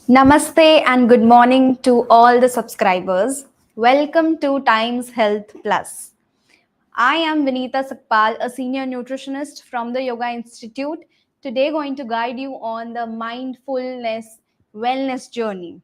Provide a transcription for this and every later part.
Namaste and good morning to all the subscribers. Welcome to Times Health Plus. I am Vinita Sakpal, a senior nutritionist from the Yoga Institute. Today, going to guide you on the mindfulness wellness journey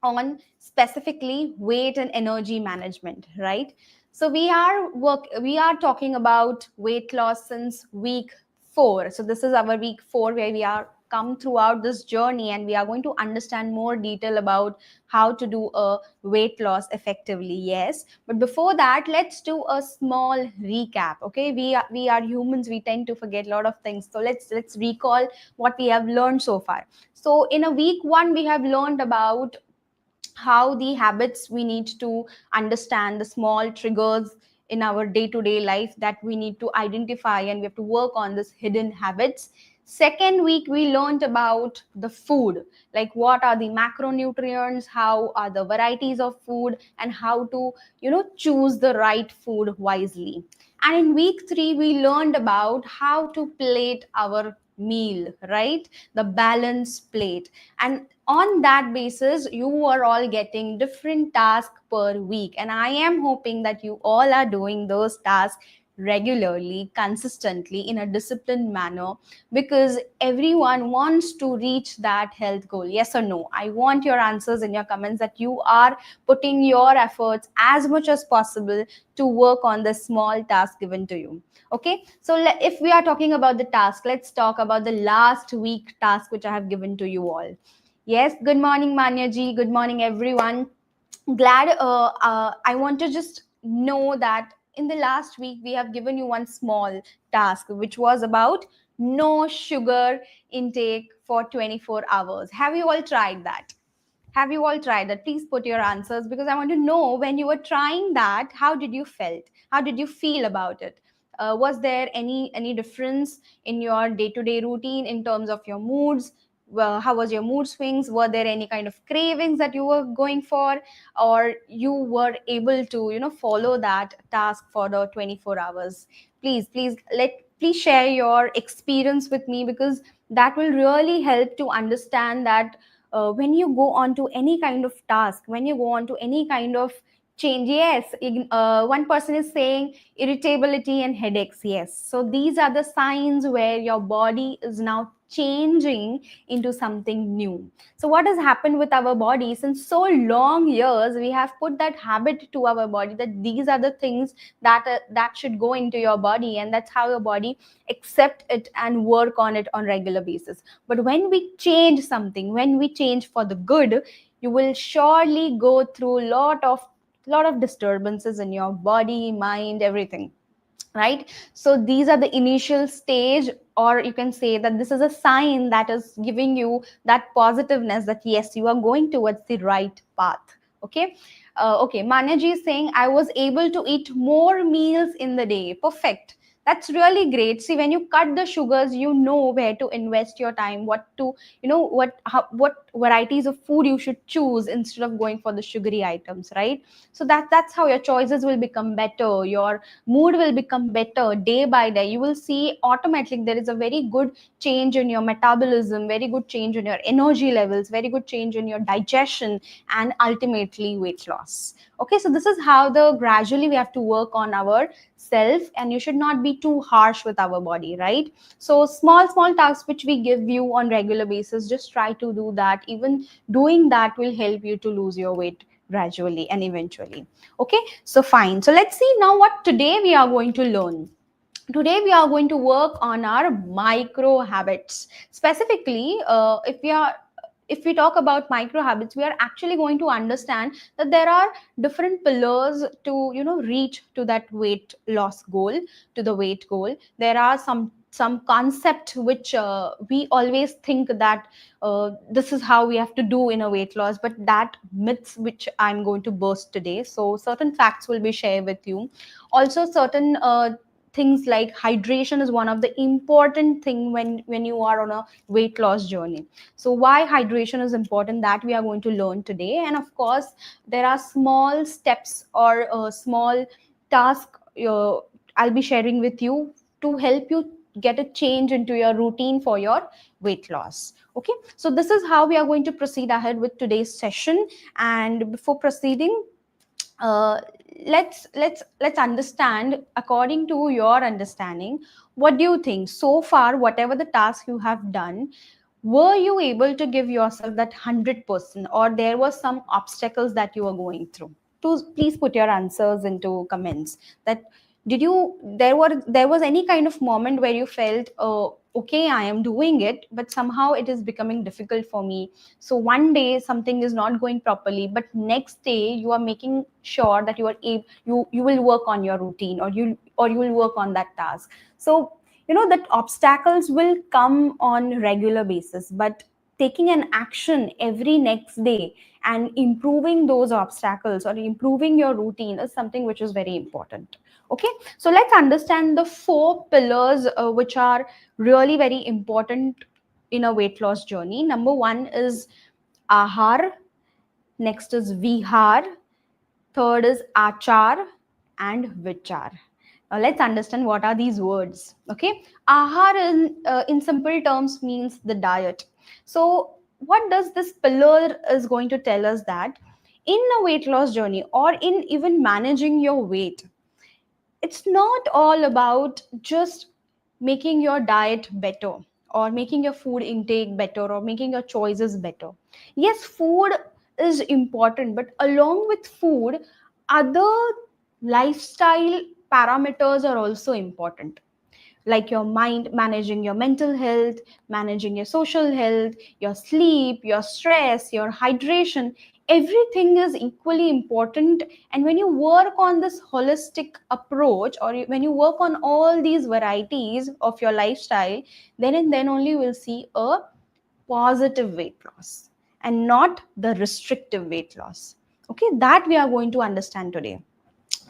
on specifically weight and energy management, right? So we are talking about weight loss since week 4. So this is our week 4 where we are come throughout this journey, and we are going to understand more detail about how to do a weight loss effectively. Yes, but before that, let's do a small recap. Okay, we are humans, we tend to forget a lot of things, so let's recall what we have learned so far. So in a week 1 we have learned about how the habits we need to understand, the small triggers in our day to day life that we need to identify, and we have to work on this hidden habits. Second week we learned about the food, like what are the macronutrients, how are the varieties of food, and how to choose the right food wisely. And in week 3 we learned about how to plate our meal, right? The balanced plate. And on that basis you are all getting different tasks per week, and I am hoping that you all are doing those tasks regularly, consistently, in a disciplined manner, because everyone wants to reach that health goal. Yes or no? I want your answers in your comments, that you are putting your efforts as much as possible to work on the small task given to you. Okay, so if we are talking about the task, let's talk about the last week task which I have given to you all. Yes, good morning, Manya ji. Good morning, everyone. Glad. I want to just know that in the last week we have given you one small task, which was about no sugar intake for 24 hours. Have you all tried that? Have you all tried that? Please put your answers, because I want to know, when you were trying that, how did you felt? How did you feel about it? Was there any difference in your day-to-day routine in terms of your moods? Well, how was your mood swings? Were there any kind of cravings that you were going for, or you were able to follow that task for the 24 hours? Please share your experience with me, because that will really help to understand that when you go on to any kind of task, when you go on to any kind of change. Yes, one person is saying irritability and headaches. Yes, so these are the signs where your body is now changing into something new. So what has happened with our body? Since so long years we have put that habit to our body, that these are the things that should go into your body, and that's how your body accept it and work on it on regular basis. But when we change something, when we change for the good, you will surely go through lot of disturbances in your body, mind, everything, right? So these are the initial stage, or you can say that this is a sign that is giving you that positiveness, that yes, you are going towards the right path. Okay. Okay, Manyaji is saying I was able to eat more meals in the day. Perfect. That's really great. See, when you cut the sugars, you know where to invest your time, what to what varieties of food you should choose instead of going for the sugary items, right? So that's how your choices will become better, your mood will become better day by day. You will see automatically there is a very good change in your metabolism, very good change in your energy levels, very good change in your digestion, and ultimately weight loss. Okay, so this is how the gradually we have to work on our self, and you should not be too harsh with our body, right? So small tasks which we give you on regular basis, just try to do that. Even doing that will help you to lose your weight gradually and eventually. Okay, so fine. So let's see now what today we are going to learn. Today we are going to work on our micro habits. Specifically, if we talk about micro habits, we are actually going to understand that there are different pillars to reach to that weight loss goal, to the weight goal. There are some concept which we always think that this is how we have to do in a weight loss, but that myths which I'm going to burst today. So certain facts will be shared with you. Also certain things like hydration is one of the important thing when you are on a weight loss journey. So why hydration is important, that we are going to learn today. And of course there are small steps or small task I'll be sharing with you to help you get a change into your routine for your weight loss. Okay, so this is how we are going to proceed ahead with today's session. And before proceeding, uh, let's understand, according to your understanding, what do you think so far, whatever the task you have done, were you able to give yourself that 100%, or there were some obstacles that you were going through? Please put your answers into comments. That did you there was any kind of moment where you felt, okay, I am doing it, but somehow it is becoming difficult for me. So one day something is not going properly, but next day you are making sure that you are you will work on your routine, or you will work on that task. So that obstacles will come on regular basis, but taking an action every next day and improving those obstacles or improving your routine is something which is very important. Okay, so let's understand the four pillars which are really very important in a weight loss journey. Number one is ahar, next is vihar, third is achar, and vichar. Now let's understand what are these words. Okay, ahar in simple terms means the diet. So what does this pillar is going to tell us? That in a weight loss journey, or in even managing your weight, it's not all about just making your diet better, or making your food intake better, or making your choices better. Yes, food is important, but along with food, other lifestyle parameters are also important, like your mind, managing your mental health, managing your social health, your sleep, your stress, your hydration. Everything is equally important. And when you work on this holistic approach, or when you work on all these varieties of your lifestyle, then and then only you will see a positive weight loss, and not the restrictive weight loss. Okay, that we are going to understand today.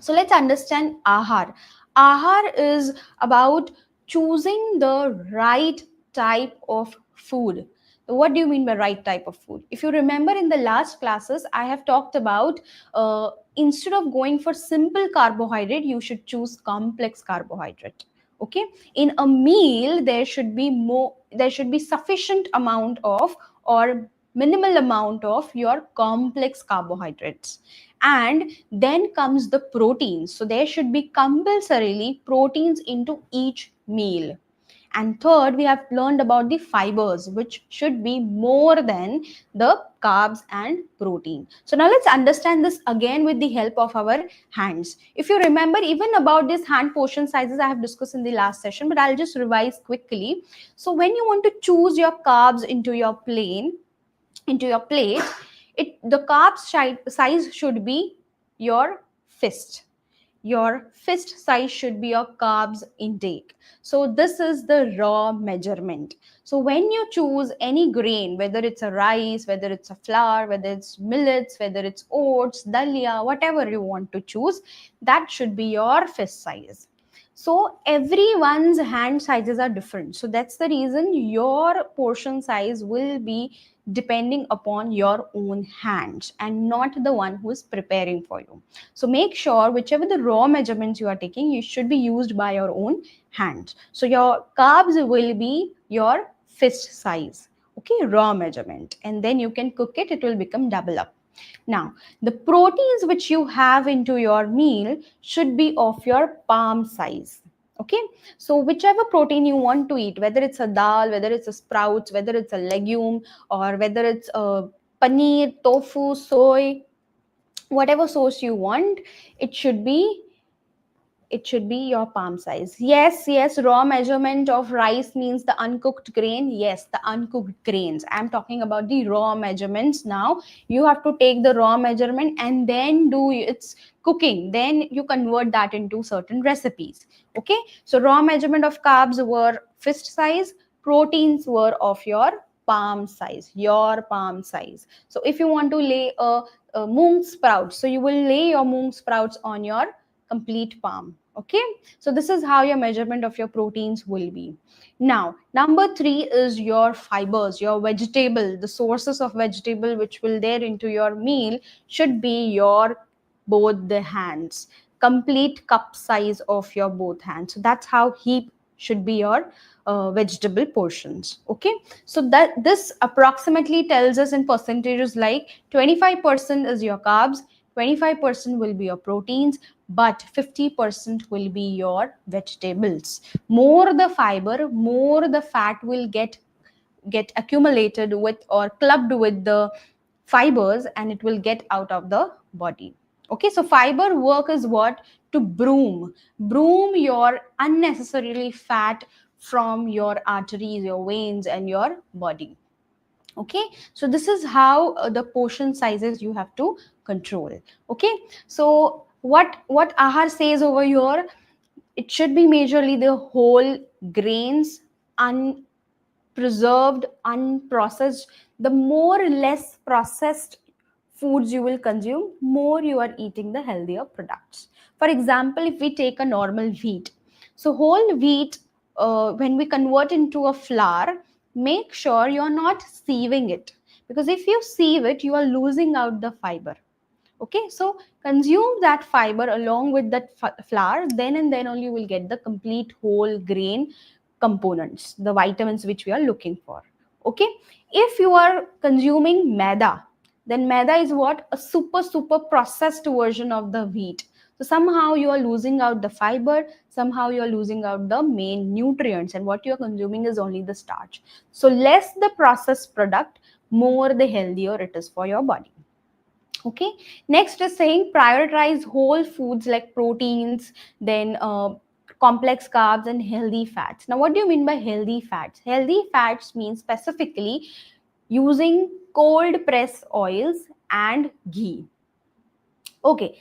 So let's understand ahar. Ahar is about choosing the right type of food. What do you mean by right type of food? If you remember in the last classes, I have talked about, instead of going for simple carbohydrate, you should choose complex carbohydrate. Okay, in a meal there should be sufficient amount of, or minimal amount of, your complex carbohydrates. And then comes the proteins, so there should be compulsorily proteins into each meal. And third, we have learned about the fibers, which should be more than the carbs and protein. So now let's understand this again with the help of our hands. If you remember, even about this hand portion sizes I have discussed in the last session, but I'll just revise quickly. So when you want to choose your carbs into your plate, the size should be your fist. Your fist size should be your carbs intake. So this is the raw measurement. So when you choose any grain, whether it's a rice, whether it's a flour, whether it's millets, whether it's oats, dalia, whatever you want to choose, that should be your fist size. So everyone's hand sizes are different. So that's the reason your portion size will be depending upon your own hands, and not the one who is preparing for you. So make sure whichever the raw measurements you are taking, you should be used by your own hands. So your carbs will be your fist size. Okay, raw measurement. And then you can cook it, it will become double up. Now, the proteins which you have into your meal should be of your palm size. Okay, so whichever protein you want to eat, whether it's a dal, whether it's a sprouts, whether it's a legume, or whether it's a paneer, tofu, soy, whatever source you want, it should be your palm size. Yes, raw measurement of rice means the uncooked grain. Yes, the uncooked grains. I'm talking about the raw measurements now. You have to take the raw measurement and then do its cooking. Then you convert that into certain recipes. Okay, so raw measurement of carbs were fist size, proteins were of your palm size, your palm size. So if you want to lay a moong sprout, so you will lay your moong sprouts on your complete palm. Okay, so this is how your measurement of your proteins will be. Now number 3 is your fibers, your vegetable, the sources of vegetable which will there into your meal should be your both the hands, complete cup size of your both hands. So that's how heap should be your vegetable portions. Okay, so that this approximately tells us in percentages like 25% is your carbs, 25% will be your proteins, but 50% will be your vegetables. More the fiber, more the fat will get accumulated with or clubbed with the fibers, and it will get out of the body. Okay, so fiber work is what? To broom your unnecessarily fat from your arteries, your veins, and your body. Okay, so this is how the portion sizes you have to control. Okay, so what ahar says over here, it should be majorly the whole grains, preserved, unprocessed. The more or less processed foods you will consume, more you are eating the healthier products. For example, if we take a normal wheat, so whole wheat, when we convert into a flour, make sure you are not sieving it, because if you sieve it, you are losing out the fiber. Okay, so consume that fiber along with that flour, then and then only you will get the complete whole grain components, the vitamins which we are looking for. Okay, if you are consuming maida, then maida is what? A super processed version of the wheat. So somehow you are losing out the fiber, somehow you are losing out the main nutrients, and what you are consuming is only the starch. So less the processed product, more the healthier it is for your body. Okay, next is saying prioritize whole foods like proteins, then complex carbs and healthy fats. Now what do you mean by healthy fats? Healthy fats means specifically using cold press oils and ghee. Okay,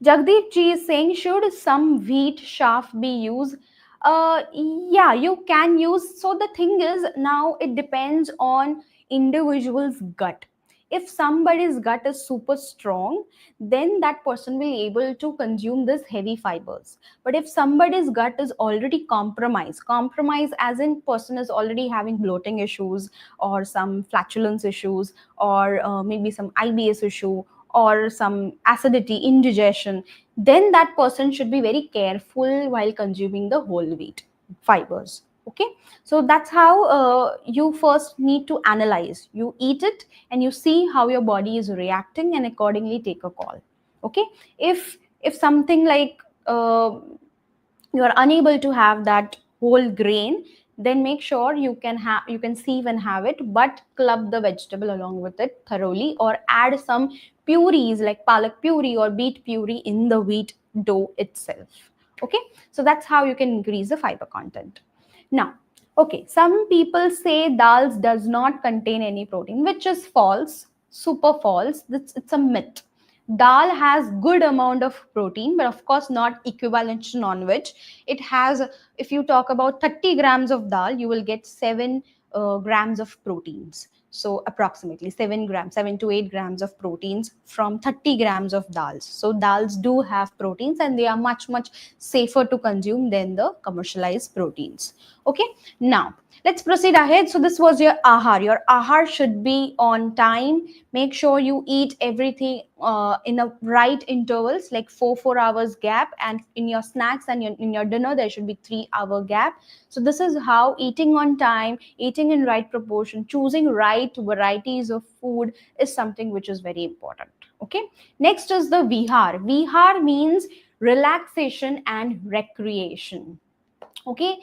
Jagdeep ji is saying, should some wheat chaff be used? Yeah, you can use. So the thing is, now it depends on individual's gut. If somebody's gut is super strong, then that person will be able to consume this heavy fibers. But if somebody's gut is already compromised as in person is already having bloating issues or some flatulence issues or maybe some IBS issue or some acidity, indigestion, then that person should be very careful while consuming the whole wheat fibers. Okay, so that's how you first need to analyze. You eat it and you see how your body is reacting and accordingly take a call. Okay, if something like you are unable to have that whole grain, then make sure you can sieve and have it, but club the vegetable along with it thoroughly, or add some purees like palak puree or beet puree in the wheat dough itself. Okay, so that's how you can increase the fiber content. Now, okay, some people say dals does not contain any protein, which is false, super false. It's a myth. Dal has good amount of protein, but of course not equivalent to non-veg. It has, if you talk about 30 grams of dal, you will get 7 grams of proteins. So approximately 7 grams, 7 to 8 grams of proteins from 30 grams of dals. So dals do have proteins and they are much safer to consume than the commercialized proteins. Okay, now let's proceed ahead. So this was your ahar. Your ahar should be on time. Make sure you eat everything in a right intervals, like 4 hours gap, and in your snacks and in your dinner there should be 3 hour gap. So this is how eating on time, eating in right proportion, choosing right varieties of food is something which is very important. Okay, next is the vihar. Vihar means relaxation and recreation. Okay,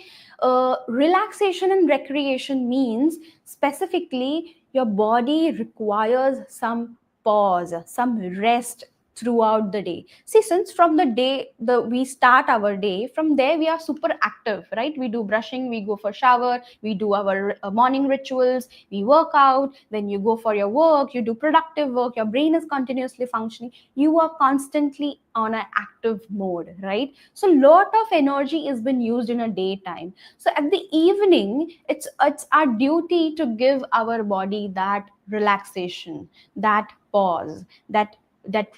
relaxation and recreation means specifically your body requires some pause, some rest throughout the day. See, since from the day we start our day, from there we are super active, right? We do brushing, we go for shower, we do our morning rituals, we work out, then you go for your work, you do productive work, your brain is continuously functioning, you are constantly on an active mode, right? So lot of energy is been used in a daytime. So at the evening, it's our duty to give our body that relaxation, that pause, that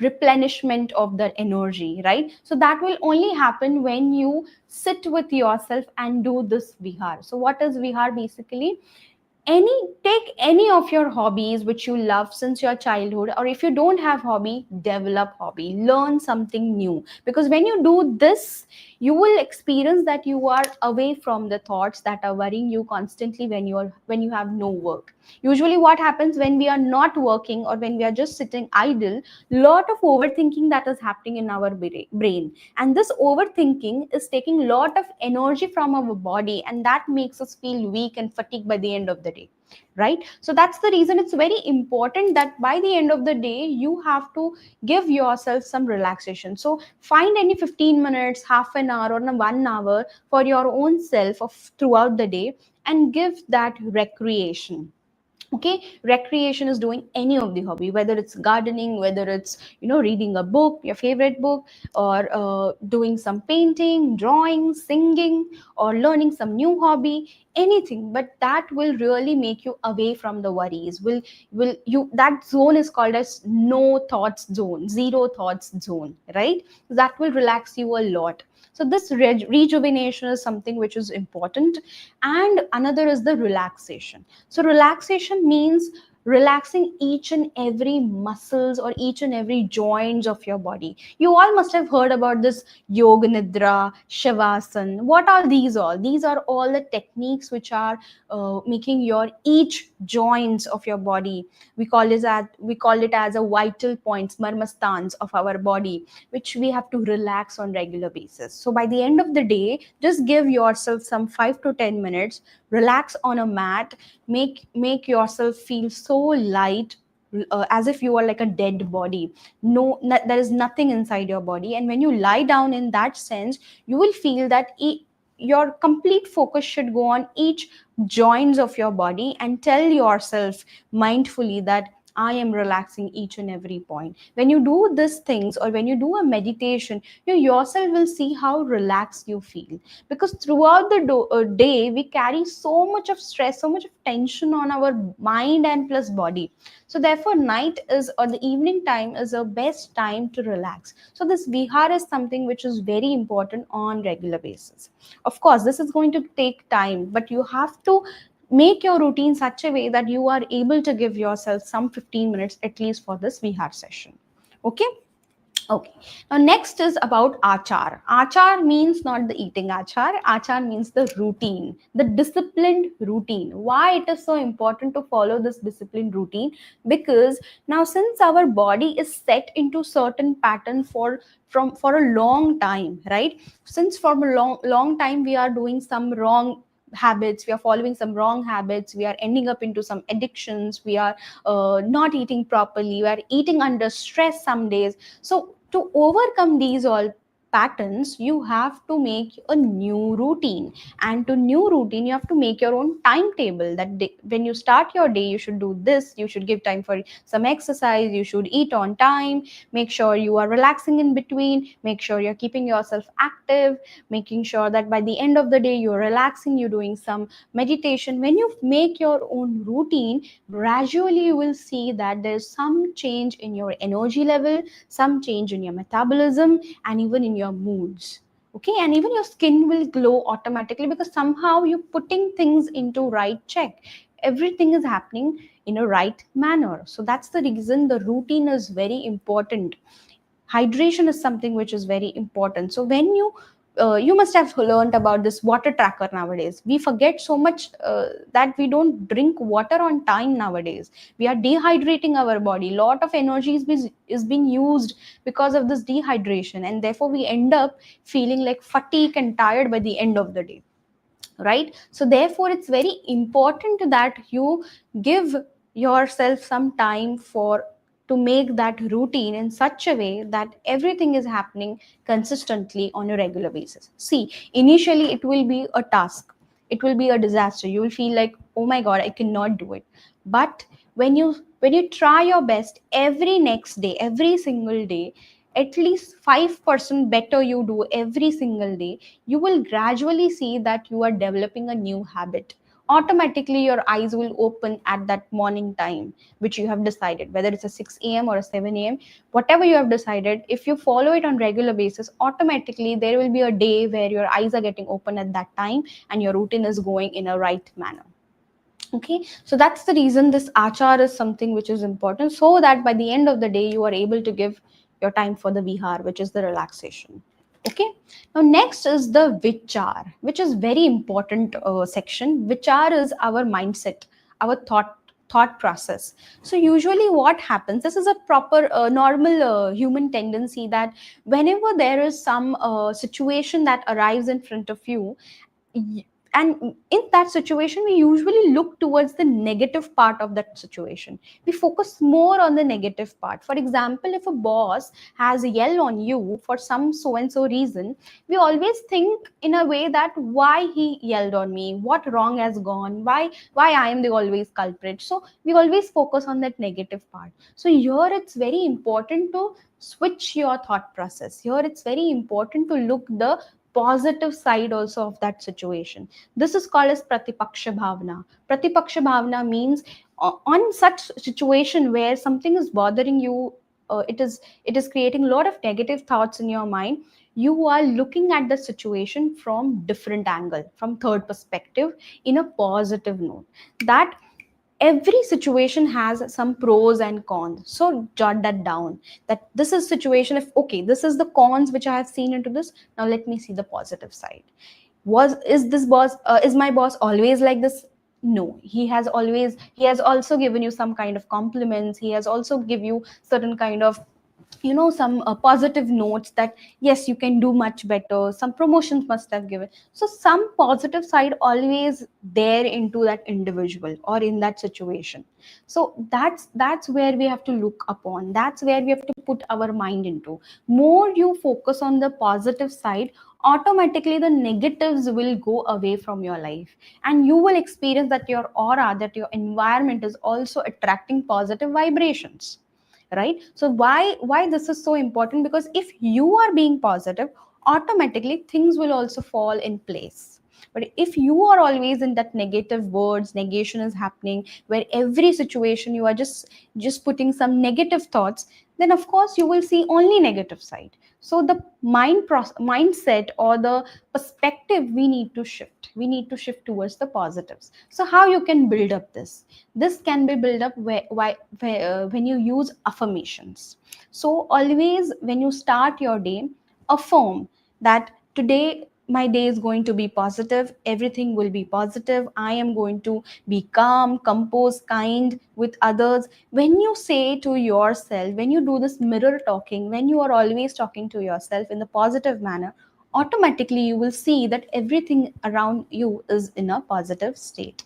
replenishment of the energy, right? So that will only happen when you sit with yourself and do this vihar. So what is vihar basically? Take any of your hobbies which you love since your childhood, or if you don't have hobby, develop hobby, learn something new, because when you do this, you will experience that you are away from the thoughts that are worrying you constantly when you have no work. Usually what happens when we are not working or when we are just sitting idle, lot of overthinking that is happening in our brain, and this overthinking is taking a lot of energy from our body, and that makes us feel weak and fatigued by the end of the day, right? So that's the reason it's very important that by the end of the day you have to give yourself some relaxation. So find any 15 minutes, half an hour, or 1 hour for your own self of throughout the day, and give that recreation. Okay, recreation is doing any of the hobby, whether it's gardening, whether it's reading a book, your favorite book, or doing some painting, drawing, singing, or learning some new hobby, anything, but that will really make you away from the worries. Will you, that zone is called as no thoughts zone, zero thoughts zone, right? That will relax you a lot. So this rejuvenation is something which is important. And another is the relaxation. So relaxation means relaxing each and every muscles or each and every joints of your body. You all must have heard about this yoga nidra, shavasana. What are these all? These are all the techniques which are making your each joints of your body. We call it as a vital points, marmastans of our body, which we have to relax on regular basis. So by the end of the day, just give yourself some 5 to 10 minutes, relax on a mat, make yourself feel so light, as if you are like a dead body. There is nothing inside your body, and when you lie down in that sense, you will feel that your complete focus should go on each joints of your body, and tell yourself mindfully that I am relaxing each and every point. When you do these things, or when you do a meditation, you yourself will see how relaxed you feel. Because throughout the day, we carry so much of stress, so much of tension on our mind and plus body. So therefore, night is, or the evening time is the best time to relax. So this vihar is something which is very important on regular basis. Of course, this is going to take time, but you have to make your routine such a way that you are able to give yourself some 15 minutes at least for this vihar session. Okay. Okay. Now next is about achar. Achar means not the eating achar. Achar means the routine, the disciplined routine. Why it is so important to follow this disciplined routine? Because now since our body is set into certain pattern for a long time, right? Since from a long time we are doing some wrong habits, we are following some wrong habits, we are ending up into some addictions, we are not eating properly, we are eating under stress some days. So to overcome these all patterns, you have to make a new routine, and to new routine you have to make your own timetable. That day, when you start your day, you should do this, you should give time for some exercise, you should eat on time, make sure you are relaxing in between, make sure you're keeping yourself active, making sure that by the end of the day you're relaxing, you're doing some meditation. When you make your own routine, gradually you will see that there's some change in your energy level, some change in your metabolism, and even in your moods. Okay, and even your skin will glow automatically, because somehow you're putting things into right check. Everything is happening in a right manner. So that's the reason the routine is very important. Hydration is something which is very important. So when you must have learned about this water tracker nowadays. We forget so much that we don't drink water on time nowadays. We are dehydrating our body. Lot of energy is being used because of this dehydration, and therefore we end up feeling like fatigue and tired by the end of the day, right? So therefore it's very important that you give yourself some time for to make that routine in such a way that everything is happening consistently on a regular basis. See, initially it will be a task, it will be a disaster, you will feel like, oh my god, I cannot do it. But when you try your best every next day, every single day, at least 5% better you do every single day, you will gradually see that you are developing a new habit. Automatically your eyes will open at that morning time which you have decided, whether it's a 6 a.m. or a 7 a.m. Whatever you have decided, if you follow it on regular basis, automatically there will be a day where your eyes are getting open at that time, and your routine is going in a right manner. Okay, so that's the reason this achar is something which is important, so that by the end of the day you are able to give your time for the vihar, which is the relaxation. Okay, now next is the vichar, which is very important section. Vichar is our mindset, our thought process. So usually what happens, this is a proper normal human tendency, that whenever there is some situation that arrives in front of you, y- and in that situation we usually look towards the negative part of that situation. We focus more on the negative part. For example, if a boss has yelled on you for some so and so reason, we always think in a way that why he yelled on me, what wrong has gone, why I am the always culprit. So we always focus on that negative part. So here it's very important to switch your thought process. Here it's very important to look the positive side also of that situation. This is called as pratipaksha bhavana. Pratipaksha bhavana means on such situation where something is bothering you, it is creating a lot of negative thoughts in your mind. You are looking at the situation from different angle, from third perspective, in a positive note, that every situation has some pros and cons. So jot that down, that this is situation, if okay, this is the cons which I have seen into this, now let me see the positive side. Was is this boss is my boss always like this? No, he has also given you some kind of compliments, he has also give you certain kind of, some positive notes that yes, you can do much better, some promotions must have given. So some positive side always there into that individual or in that situation. So that's where we have to look upon, that's where we have to put our mind into. More you focus on the positive side, automatically the negatives will go away from your life, and you will experience that your aura, that your environment is also attracting positive vibrations, right? So why this is so important, because if you are being positive, automatically things will also fall in place. But if you are always in that negative words, negation is happening, where every situation you are just putting some negative thoughts, then of course you will see only negative side. So the mindset or the perspective we need to shift, we need to shift towards the positives. So how you can build up this can be built up when you use affirmations. So always when you start your day, affirm that today my day is going to be positive, everything will be positive, I am going to be calm, composed, kind with others. When you say to yourself, when you do this mirror talking, when you are always talking to yourself in the positive manner, automatically you will see that everything around you is in a positive state.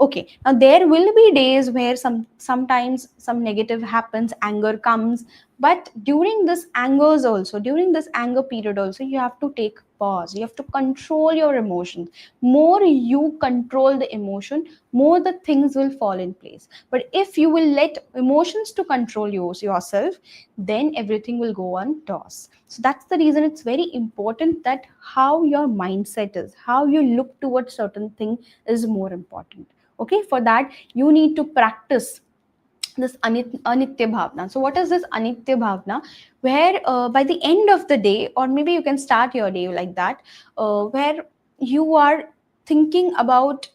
Okay, now there will be days where sometimes some negative happens, anger comes, but during this anger period also, you have to take pause, you have to control your emotions. More you control the emotion, more the things will fall in place. But if you will let emotions to control yourself, then everything will go on toss. So that's the reason it's very important that how your mindset is, how you look towards certain thing is more important. Okay, for that you need to practice this anitya bhavna. So what is this anitya bhavna? Where by the end of the day, or maybe you can start your day like that, where you are thinking about,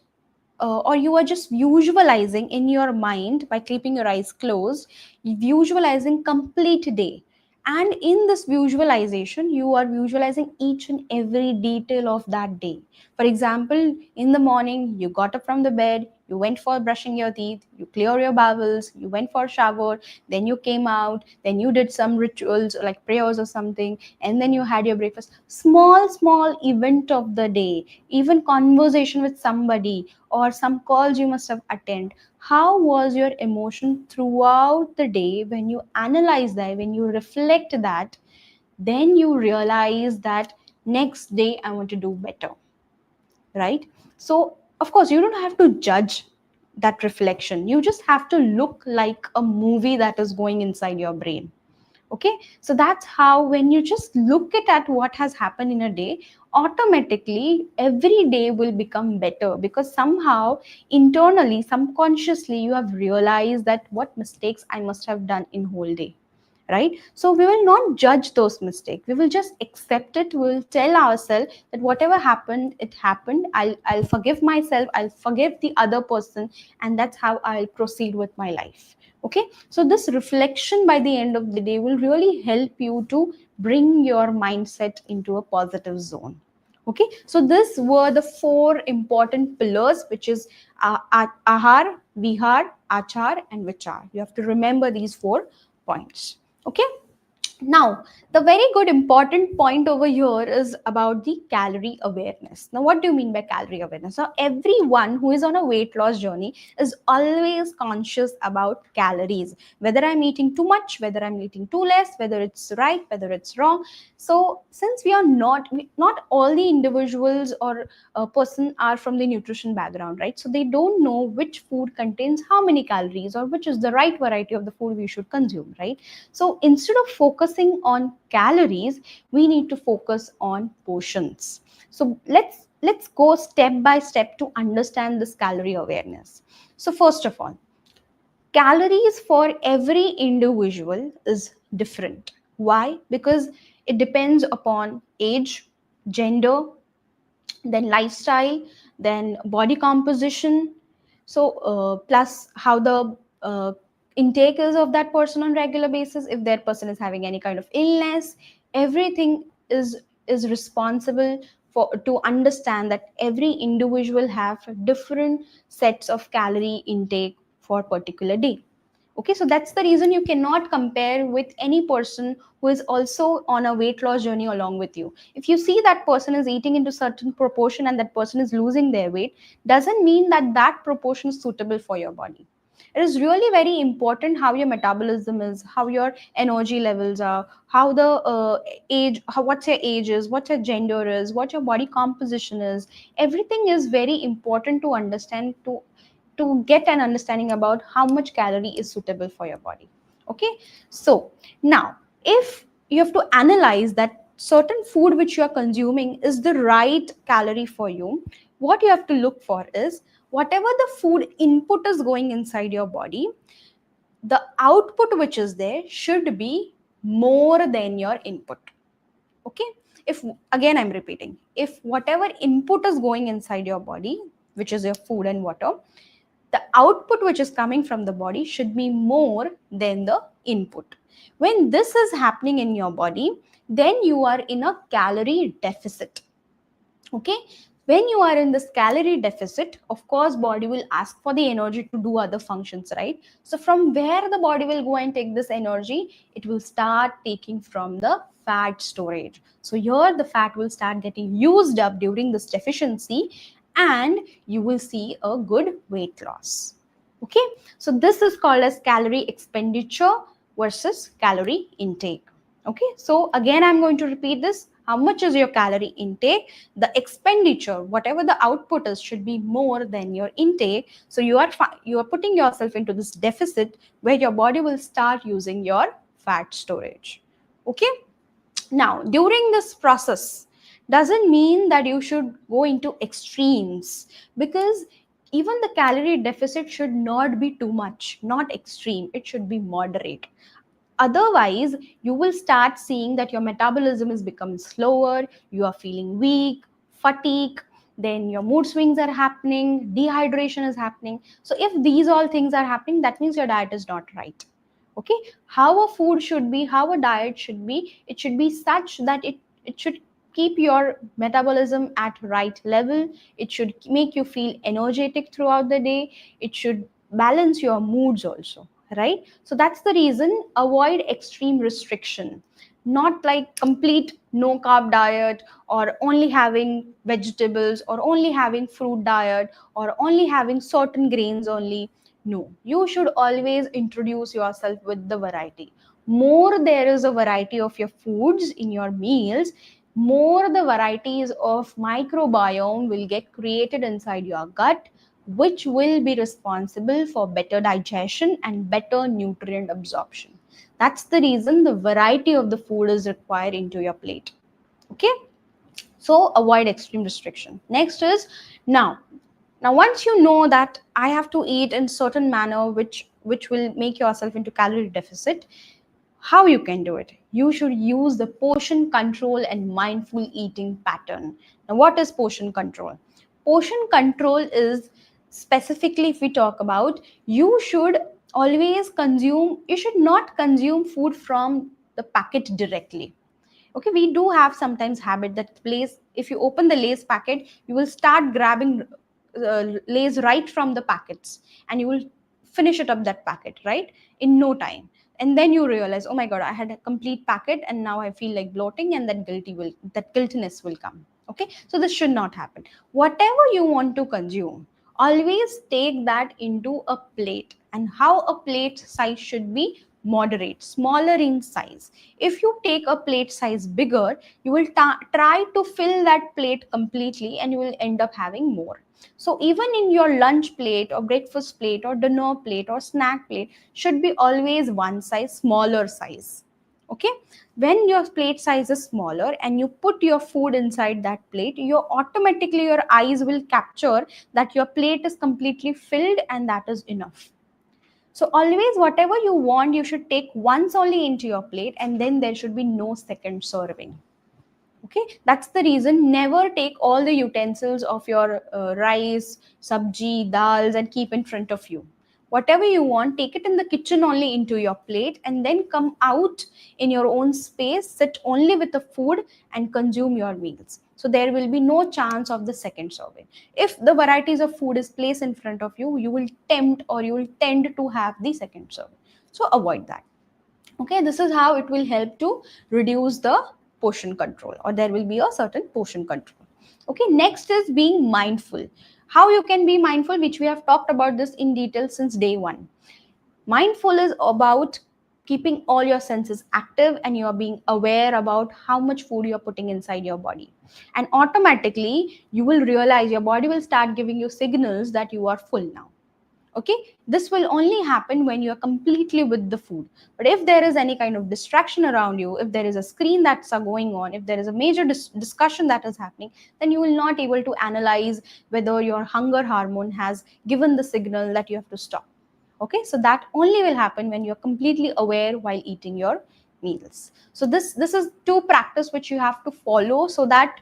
or you are just visualizing in your mind by keeping your eyes closed, visualizing complete day. And in this visualization, you are visualizing each and every detail of that day. For example, in the morning, you got up from the bed, you went for brushing your teeth, you clear your bowels, you went for a shower, then you came out, then you did some rituals like prayers or something, and then you had your breakfast. Small event of the day, even conversation with somebody or some calls you must have attended. How was your emotion throughout the day? When you analyze that, when you reflect that, then you realize that next day I want to do better, right? So of course you don't have to judge that reflection, you just have to look like a movie that is going inside your brain. Okay, so that's how when you just look at what has happened in a day, automatically every day will become better, because somehow internally, subconsciously, you have realized that what mistakes I must have done in whole day, right? So we will not judge those mistakes. We will just accept it. We will tell ourselves that whatever happened, it happened. I'll forgive myself. I'll forgive the other person, and that's how I'll proceed with my life. Okay, so this reflection by the end of the day will really help you to bring your mindset into a positive zone. Okay, so this were the four important pillars, which is ahar, vihar, achar, and vichar. You have to remember these 4 points. Okay, now the very good important point over here is about the calorie awareness. Now what do you mean by calorie awareness? So everyone who is on a weight loss journey is always conscious about calories, whether I'm eating too much, whether I'm eating too less, whether it's right, whether it's wrong. So since we are not all the individuals or a person are from the nutrition background, right? So they don't know which food contains how many calories or which is the right variety of the food we should consume, right? So instead of focusing on calories, we need to focus on portions. So let's go step by step to understand this calorie awareness. So first of all, calories for every individual is different. Why? Because it depends upon age, gender, then lifestyle, then body composition. So plus how the intake is of that person on regular basis. If that person is having any kind of illness, everything is responsible for to understand that every individual have different sets of calorie intake for particular day. Okay, so that's the reason you cannot compare with any person who is also on a weight loss journey along with you. If you see that person is eating into certain proportion and that person is losing their weight, doesn't mean that that proportion is suitable for your body. It is really very important how your metabolism is, how your energy levels are, how the age, what your age is, what your gender is, what your body composition is. Everything is very important to understand, to get an understanding about how much calorie is suitable for your body. Okay, so now if you have to analyze that certain food which you are consuming is the right calorie for you, what you have to look for is whatever the food input is going inside your body, the output which is there should be more than your input. Okay, if again I'm repeating, if whatever input is going inside your body, which is your food and water, the output which is coming from the body should be more than the input. When this is happening in your body, then you are in a calorie deficit. Okay, when you are in this calorie deficit, of course body will ask for the energy to do other functions, right? So from where the body will go and take this energy? It will start taking from the fat storage. So here the fat will start getting used up during this deficiency, and you will see a good weight loss. Okay, so this is called as calorie expenditure versus calorie intake. Okay, so again I'm going to repeat this. How much is your calorie intake? The expenditure, whatever the output is, should be more than your intake. So you are putting yourself into this deficit where your body will start using your fat storage. Okay, now during this process doesn't mean that you should go into extremes, because even the calorie deficit should not be too much, not extreme, it should be moderate. Otherwise you will start seeing that your metabolism is becoming slower, you are feeling weak, fatigue, then your mood swings are happening, dehydration is happening. So if these all things are happening, that means your diet is not right. Okay, how a food should be, how a diet should be, it should be such that it should keep your metabolism at right level, it should make you feel energetic throughout the day, it should balance your moods also, right? So that's the reason avoid extreme restriction, not like complete no carb diet, or only having vegetables, or only having fruit diet, or only having certain grains only. No, you should always introduce yourself with the variety. More there is a variety of your foods in your meals, more the varieties of microbiome will get created inside your gut, which will be responsible for better digestion and better nutrient absorption. That's the reason the variety of the food is required into your plate. Okay, so avoid extreme restriction. Next is now once you know that I have to eat in certain manner which will make yourself into calorie deficit, How you can do it? You should use the portion control and mindful eating pattern. Now, what is portion control? Portion control is, specifically if we talk about, you should always consume, you should not consume food from the packet directly. Okay, we do have sometimes habit that Lays, if you open the Lay's packet, you will start grabbing Lay's right from the packets, and you will finish it up that packet, right, in no time. And then you realize, oh my god, I had a complete packet and now I feel like bloating, and that guiltiness will come. Okay, so this should not happen. Whatever you want to consume, always take that into a plate. And how a plate size should be: moderate, smaller in size. If you take a plate size bigger, you will try to fill that plate completely, and you will end up having more. So even in your lunch plate or breakfast plate or dinner plate or snack plate should be always one size smaller size. Okay, when your plate size is smaller and you put your food inside that plate, your eyes will capture that your plate is completely filled, and that is enough. So always whatever you want, you should take once only into your plate, and then there should be no second serving. Okay, that's the reason never take all the utensils of your rice, sabji, dals and keep in front of you. Whatever you want, take it in the kitchen only into your plate, and then come out in your own space, sit only with the food and consume your meals. So there will be no chance of the second serving. If the varieties of food is placed in front of you, you will tempt or you will tend to have the second serving. So avoid that. Okay, this is how it will help to reduce the portion control, or there will be a certain portion control. Okay, next is being mindful. How you can be mindful, which we have talked about this in detail since day one. Mindful is about keeping all your senses active, and you are being aware about how much food you're putting inside your body, and automatically you will realize your body will start giving you signals that you are full now. Okay, this will only happen when you are completely with the food. But if there is any kind of distraction around you, if there is a screen that's going on, if there is a major discussion that is happening, then you will not able to analyze whether your hunger hormone has given the signal that you have to stop. Okay, so that only will happen when you're completely aware while eating your meals. So this is two practice which you have to follow, so that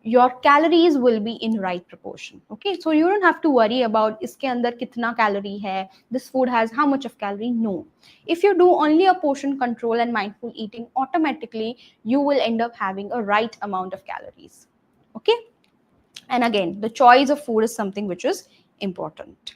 your calories will be in right proportion. Okay, so you don't have to worry about iske andar kitna calorie hai, this food has how much of calorie. No, if you do only a portion control and mindful eating, automatically you will end up having a right amount of calories. Okay, and again, the choice of food is something which is important.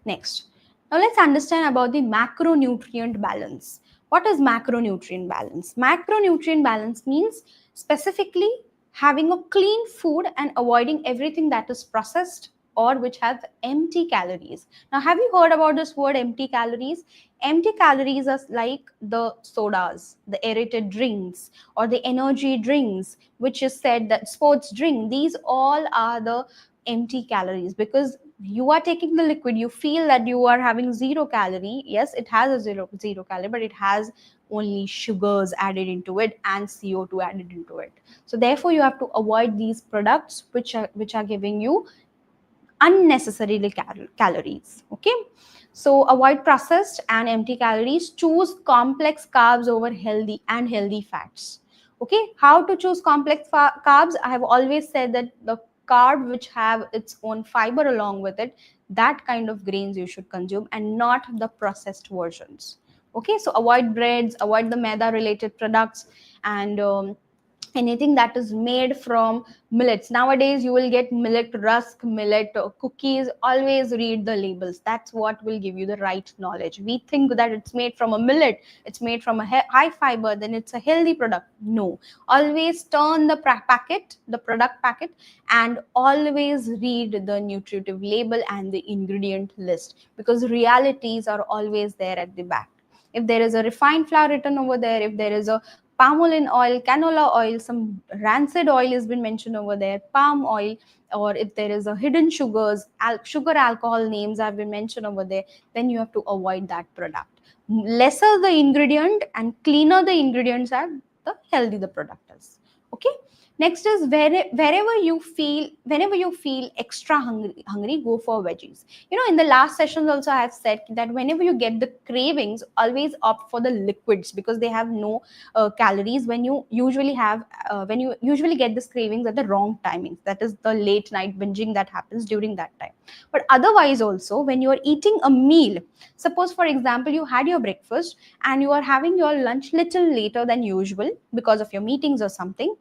Next, now let's understand about the macronutrient balance. What is macronutrient balance? Macronutrient balance means specifically having a clean food and avoiding everything that is processed or which have empty calories. Now, have you heard about this word empty calories? Empty calories are like the sodas, the aerated drinks, or the energy drinks, which is said that sports drink. These all are the empty calories, because you are taking the liquid, you feel that you are having 0 calorie. Yes, it has a zero calorie, but it has only sugars added into it and CO2 added into it. So therefore you have to avoid these products which are giving you unnecessarily calories. Okay, so avoid processed and empty calories. Choose complex carbs over healthy fats. Okay, how to choose complex carbs? I have always said that the carb which have its own fiber along with it, that kind of grains you should consume, and not the processed versions. Okay, so avoid breads, avoid the maida related products, and anything that is made from millets. Nowadays you will get millet rusk, millet cookies. Always read the labels. That's what will give you the right knowledge. We think that it's made from a millet, it's made from a high fiber, then it's a healthy product. No, always turn the product packet, and always read the nutritive label and the ingredient list, because realities are always there at the back. If there is a refined flour written over there, if there is a palm oil, canola oil, some rancid oil has been mentioned over there, palm oil, or if there is a hidden sugars, sugar alcohol names have been mentioned over there, then you have to avoid that product. Lesser the ingredient and cleaner the ingredients are, the healthy the product is. Okay. Next is whenever you feel extra hungry, go for veggies. In the last sessions also I have said that whenever you get the cravings, always opt for the liquids because they have no calories. When you usually get this cravings at the wrong timings, that is the late night binging that happens during that time. But otherwise also, when you are eating a meal, suppose for example you had your breakfast and you are having your lunch little later than usual because of your meetings or something,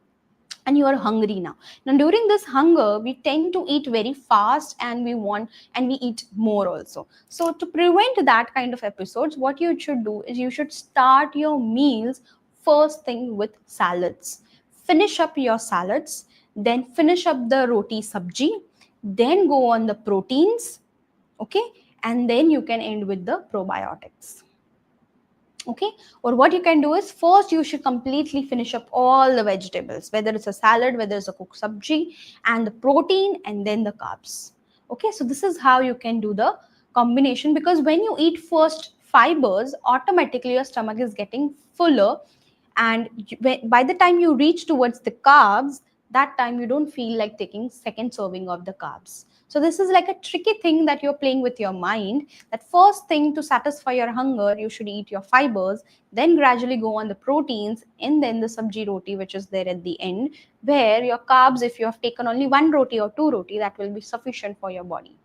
and you are hungry now during this hunger we tend to eat very fast, and we eat more also. So to prevent that kind of episodes, what you should do is you should start your meals first thing with salads. Finish up your salads, then finish up the roti sabji, then go on the proteins, okay, and then you can end with the probiotics. Okay, or what you can do is first you should completely finish up all the vegetables, whether it's a salad, whether it's a cooked sabji, and the protein, and then the carbs. Okay, so this is how you can do the combination, because when you eat first fibers, automatically your stomach is getting fuller, and by the time you reach towards the carbs, that time you don't feel like taking second serving of the carbs. So this is like a tricky thing that you're playing with your mind, that first thing to satisfy your hunger you should eat your fibers, then gradually go on the proteins, and then the sabji roti which is there at the end, where your carbs, if you have taken only one roti or two roti, that will be sufficient for your body.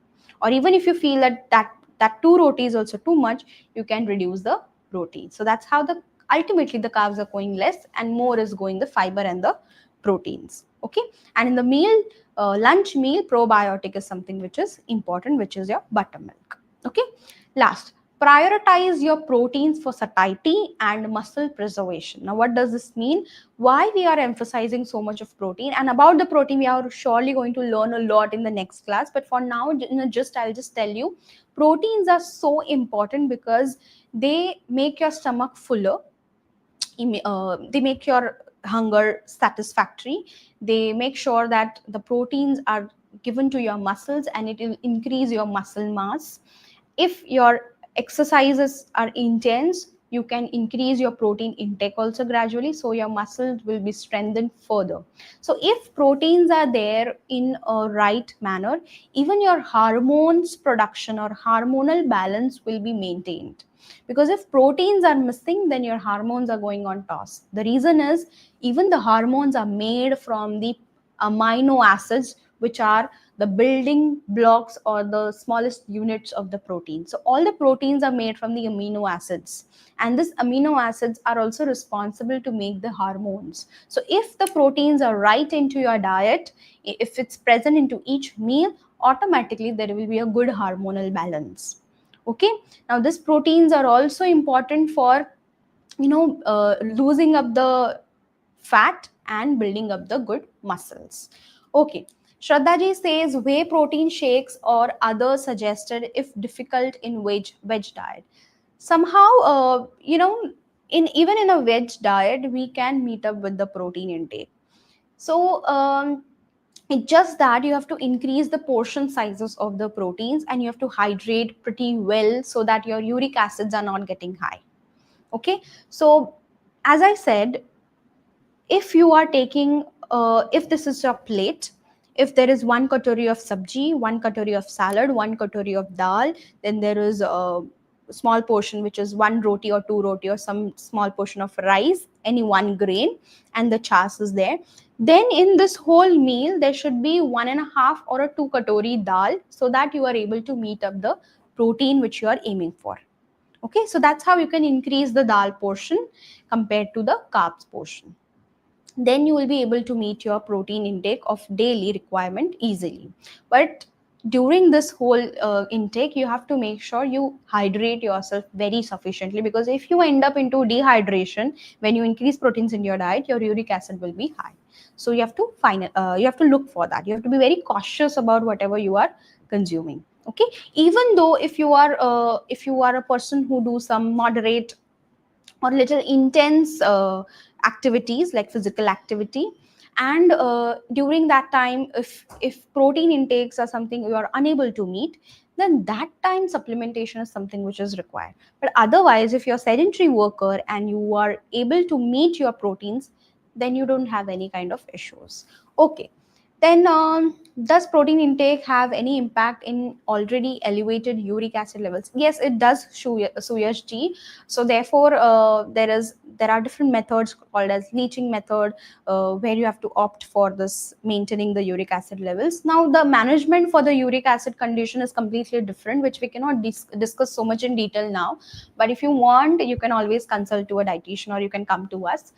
Or even if you feel that two roti is also too much, you can reduce the roti. So that's how the ultimately the carbs are going less and more is going the fiber and the proteins. Okay, and in the lunch meal, probiotic is something which is important, which is your buttermilk. Okay, last, prioritize your proteins for satiety and muscle preservation. Now what does this mean? Why we are emphasizing so much of protein? And about the protein we are surely going to learn a lot in the next class, but for now I'll just tell you, proteins are so important because they make your stomach fuller, they make your hunger satisfactory, they make sure that the proteins are given to your muscles and it will increase your muscle mass. If your exercises are intense, you can increase your protein intake also gradually, so your muscles will be strengthened further. So if proteins are there in a right manner, even your hormones production or hormonal balance will be maintained. Because if proteins are missing, then your hormones are going on toss. The reason is, even the hormones are made from the amino acids, which are the building blocks or the smallest units of the protein. So all the proteins are made from the amino acids, and these amino acids are also responsible to make the hormones. So if the proteins are right into your diet, if it's present into each meal, automatically there will be a good hormonal balance. Okay, now these proteins are also important for losing up the fat and building up the good muscles. Okay, Shraddha ji says whey protein shakes or other suggested if difficult in veg diet. Somehow, even in a veg diet, we can meet up with the protein intake. So it's just that you have to increase the portion sizes of the proteins, and you have to hydrate pretty well so that your uric acids are not getting high. Okay, so as I said, if you are taking if this is your plate, if there is one katori of sabji, one katori of salad, one katori of dal, then there is a small portion which is one roti or two roti or some small portion of rice, any one grain, and the chas is there, then in this whole meal there should be 1.5 or a 2 katori dal, so that you are able to meet up the protein which you are aiming for. Okay, so that's how you can increase the dal portion compared to the carbs portion. Then you will be able to meet your protein intake of daily requirement easily. But during this whole intake, you have to make sure you hydrate yourself very sufficiently, because if you end up into dehydration when you increase proteins in your diet, your uric acid will be high. So you have to you have to look for that. You have to be very cautious about whatever you are consuming. Okay, even though if you are a person who do some moderate or little intense activities like physical activity, and during that time, if protein intakes are something you are unable to meet, then that time supplementation is something which is required. But otherwise, if you're a sedentary worker and you are able to meet your proteins, then you don't have any kind of issues. Okay. Then, does protein intake have any impact in already elevated uric acid levels? Yes, it does, Suyash ji. So therefore, there are different methods called as leaching method, where you have to opt for this maintaining the uric acid levels. Now, the management for the uric acid condition is completely different, which we cannot discuss so much in detail now. But if you want, you can always consult to a dietitian, or you can come to us.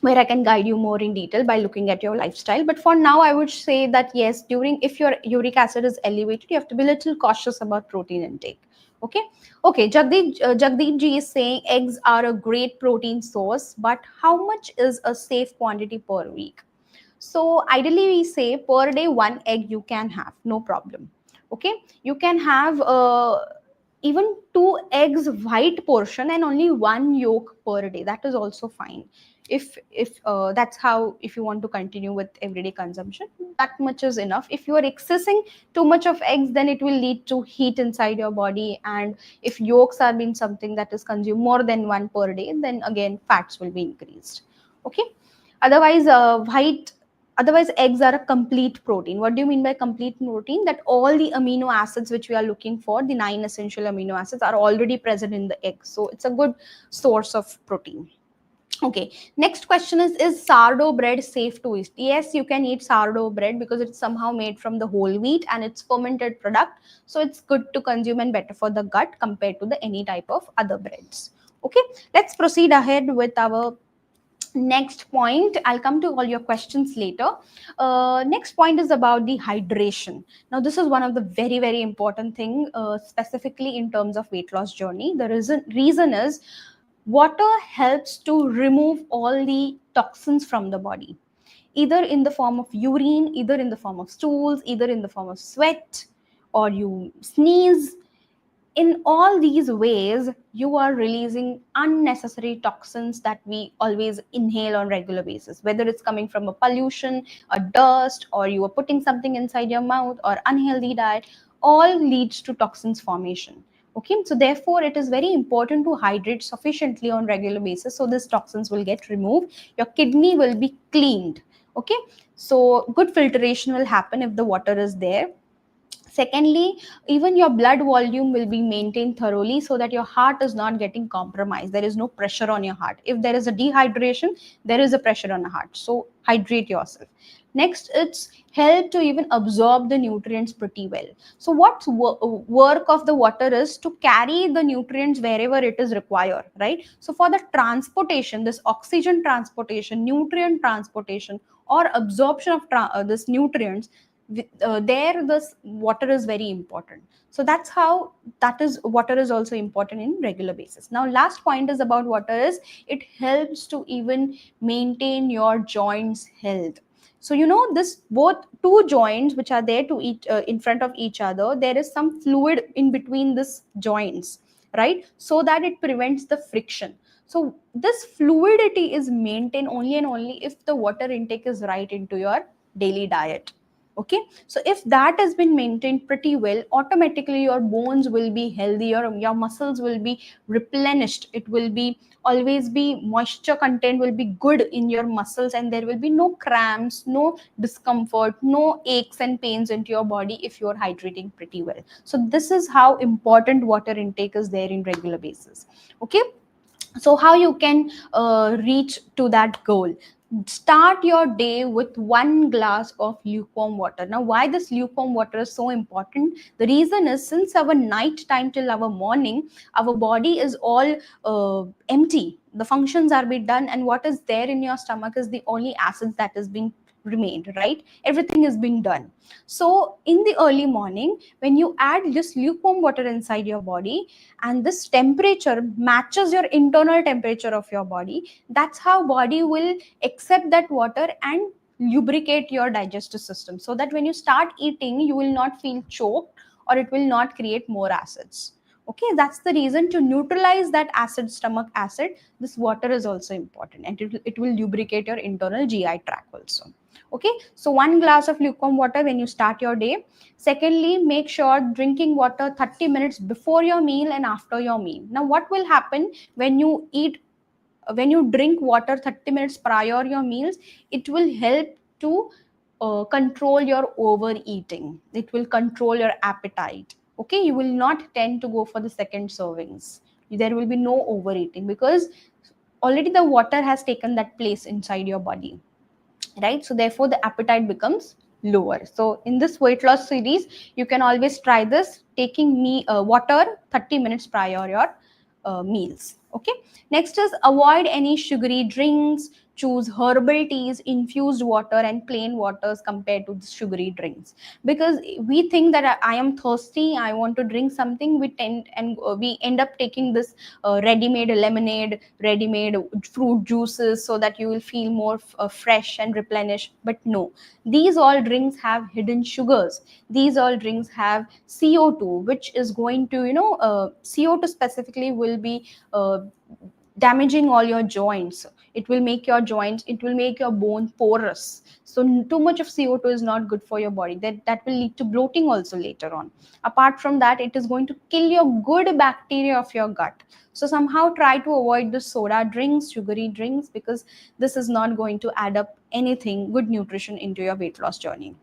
Where I can guide you more in detail by looking at your lifestyle. But for now, I would say that yes, if your uric acid is elevated, you have to be a little cautious about protein intake. Okay. Okay. Jagdeep ji is saying eggs are a great protein source, but how much is a safe quantity per week? So ideally, we say per day 1 egg you can have, no problem. Okay, you can have even 2 eggs white portion and only 1 yolk per day. That is also fine. If that's how, if you want to continue with everyday consumption, that much is enough. If you are excessing too much of eggs, then it will lead to heat inside your body, and if yolks are being something that is consumed more than one per day, then again fats will be increased. Okay. Otherwise, otherwise eggs are a complete protein. What do you mean by complete protein? That all the amino acids which we are looking for, the 9 essential amino acids, are already present in the egg, so it's a good source of protein. Okay, next question is sourdough bread safe to eat? Yes, you can eat sourdough bread because it's somehow made from the whole wheat and it's fermented product, so it's good to consume and better for the gut compared to the any type of other breads. Okay, let's proceed ahead with our next point. I'll come to all your questions later. Next point is about the hydration. Now this is one of the very important thing, specifically in terms of weight loss journey. The reason is water helps to remove all the toxins from the body, either in the form of urine, either in the form of stools, either in the form of sweat, or you sneeze. In all these ways, you are releasing unnecessary toxins that we always inhale on regular basis, whether it's coming from a pollution, a dust, or you are putting something inside your mouth, or unhealthy diet. All leads to toxins formation. Okay, so therefore it is very important to hydrate sufficiently on regular basis, so these toxins will get removed, your kidney will be cleaned. Okay, so good filtration will happen if the water is there. Secondly, even your blood volume will be maintained thoroughly, so that your heart is not getting compromised. There is no pressure on your heart. If there is a dehydration, there is a pressure on the heart. So hydrate yourself. Next, it's help to even absorb the nutrients pretty well. So what work of the water is to carry the nutrients wherever it is required, right? So for the transportation, this oxygen transportation, nutrient transportation, or absorption of this nutrients, there this water is very important. So that's how, that is, water is also important in regular basis. Now last point is about water is it helps to even maintain your joints health. So you know, this both two joints which are there to each in front of each other, there is some fluid in between this joints, right? So that it prevents the friction. So this fluidity is maintained only and only if the water intake is right into your daily diet. Okay, so if that has been maintained pretty well, automatically your bones will be healthier, your muscles will be replenished, it will be always be moisture content will be good in your muscles, and there will be no cramps, no discomfort, no aches and pains into your body if you're hydrating pretty well. So this is how important water intake is there in regular basis. Okay, so how you can reach to that goal? Start your day with 1 glass of lukewarm water. Now why this lukewarm water is so important? The reason is, since our night time till our morning, our body is all empty, the functions are being done, and what is there in your stomach is the only acids that is being remained, right? Everything is being done. So in the early morning, when you add this lukewarm water inside your body, and this temperature matches your internal temperature of your body, that's how body will accept that water and lubricate your digestive system, so that when you start eating, you will not feel choked, or it will not create more acids. Okay, that's the reason, to neutralize that acid, stomach acid, this water is also important, and it will lubricate your internal GI tract also. Okay, so 1 glass of lukewarm water when you start your day. Secondly, make sure drinking water 30 minutes before your meal and after your meal. Now what will happen when you eat when you drink water 30 minutes prior your meals, it will help to control your overeating. It will control your appetite. Okay, you will not tend to go for the second servings. There will be no overeating because already the water has taken that place inside your body, right? So therefore the appetite becomes lower. So in this weight loss series, you can always try this, taking water 30 minutes prior your meals. Okay, next is avoid any sugary drinks. Choose herbal teas, infused water, and plain waters compared to the sugary drinks, because we think that I am thirsty, I want to drink something, we tend and we end up taking this ready-made lemonade, ready-made fruit juices, so that you will feel more fresh and replenished. But no, these all drinks have hidden sugars. These all drinks have CO2, which is going to, CO2 specifically will be damaging all your joints. It will make your joints, it will make your bone porous. So too much of CO2 is not good for your body. That will lead to bloating also later on. Apart from that, it is going to kill your good bacteria of your gut. So somehow try to avoid the soda drinks, sugary drinks, because this is not going to add up anything good nutrition into your weight loss journey.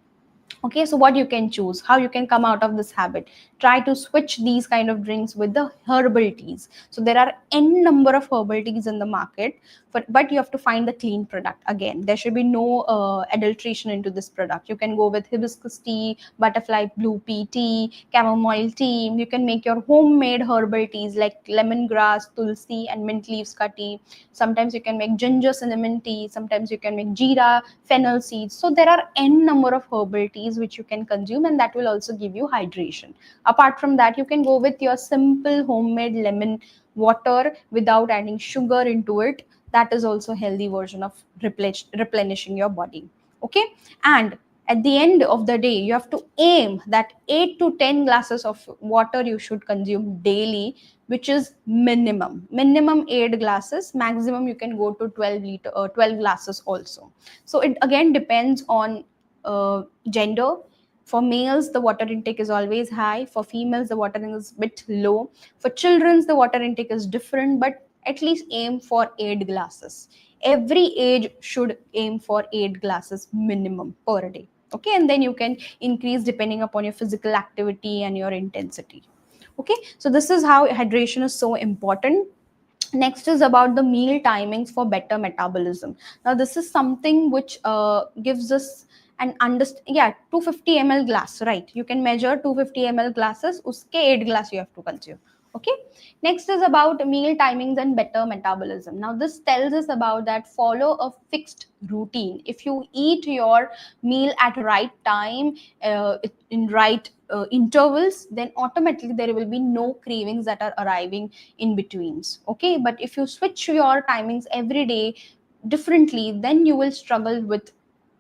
Okay, so what you can choose, how you can come out of this habit, try to switch these kind of drinks with the herbal teas. So there are n number of herbal teas in the market, but you have to find the clean product. Again, there should be no adulteration into this product. You can go with hibiscus tea, butterfly blue pea tea, chamomile tea. You can make your homemade herbal teas like lemongrass, tulsi, and mint leaves ka tea. Sometimes you can make ginger cinnamon tea, sometimes you can make jeera fennel seeds. So there are n number of herbal teas which you can consume, and that will also give you hydration. Apart from that, you can go with your simple homemade lemon water without adding sugar into it. That is also a healthy version of replenishing your body. Okay, and at the end of the day, you have to aim that 8 to 10 glasses of water you should consume daily, which is minimum 8 glasses. Maximum you can go to 12 glasses also. So it again depends on gender. For males, the water intake is always high. For females, the water intake is a bit low. For children's, the water intake is different, but at least aim for 8 glasses. Every age should aim for 8 glasses minimum per day. Okay, and then you can increase depending upon your physical activity and your intensity. Okay, so this is how hydration is so important. Next is about the meal timings for better metabolism. Now this is something which gives us an understand. Yeah, 250 ml glass, right? You can measure 250 ml glasses, uske 8 glass you have to consume. Okay, next is about meal timings and better metabolism. Now this tells us about that follow a fixed routine. If you eat your meal at right time, in right intervals, then automatically there will be no cravings that are arriving in betweens. Okay, but if you switch your timings every day differently, then you will struggle with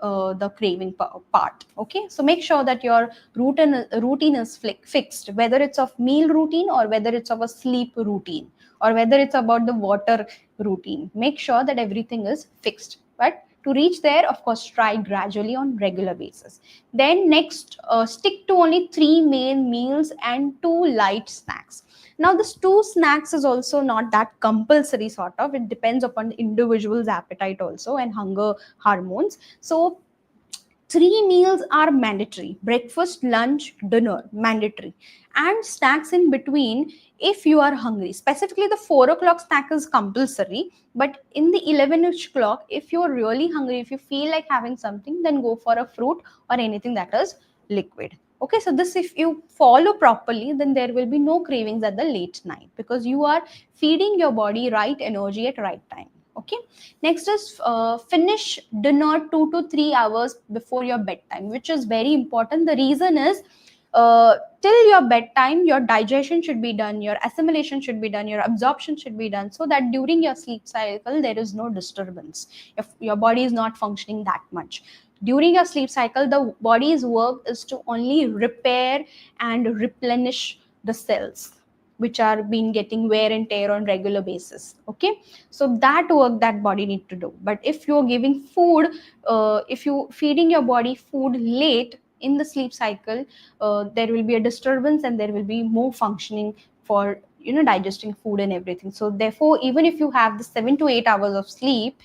the craving part. Okay, so make sure that your routine is fixed, whether it's of meal routine or whether it's of a sleep routine or whether it's about the water routine. Make sure that everything is fixed. But to reach there, of course, try gradually on regular basis. Then next, stick to only 3 main meals and 2 light snacks. Now this 2 snacks is also not that compulsory, sort of. It depends upon the individual's appetite also and hunger hormones. So 3 meals are mandatory: breakfast, lunch, dinner, mandatory, and snacks in between if you are hungry. Specifically, the 4 o'clock snack is compulsory, but in the 11ish clock, if you're really hungry, if you feel like having something, then go for a fruit or anything that is liquid. Okay, so this, if you follow properly, then there will be no cravings at the late night because you are feeding your body right energy at right time. Okay, next is finish dinner 2 to 3 hours before your bedtime, which is very important. The reason is, till your bedtime, your digestion should be done, your assimilation should be done, your absorption should be done, so that during your sleep cycle there is no disturbance. If your body is not functioning that much during your sleep cycle, the body's work is to only repair and replenish the cells which are being getting wear and tear on regular basis. Okay, so that work that body need to do. But if you're giving food, if you feeding your body food late in the sleep cycle, there will be a disturbance and there will be more functioning for digesting food and everything. So therefore, even if you have the 7 to 8 hours of sleep,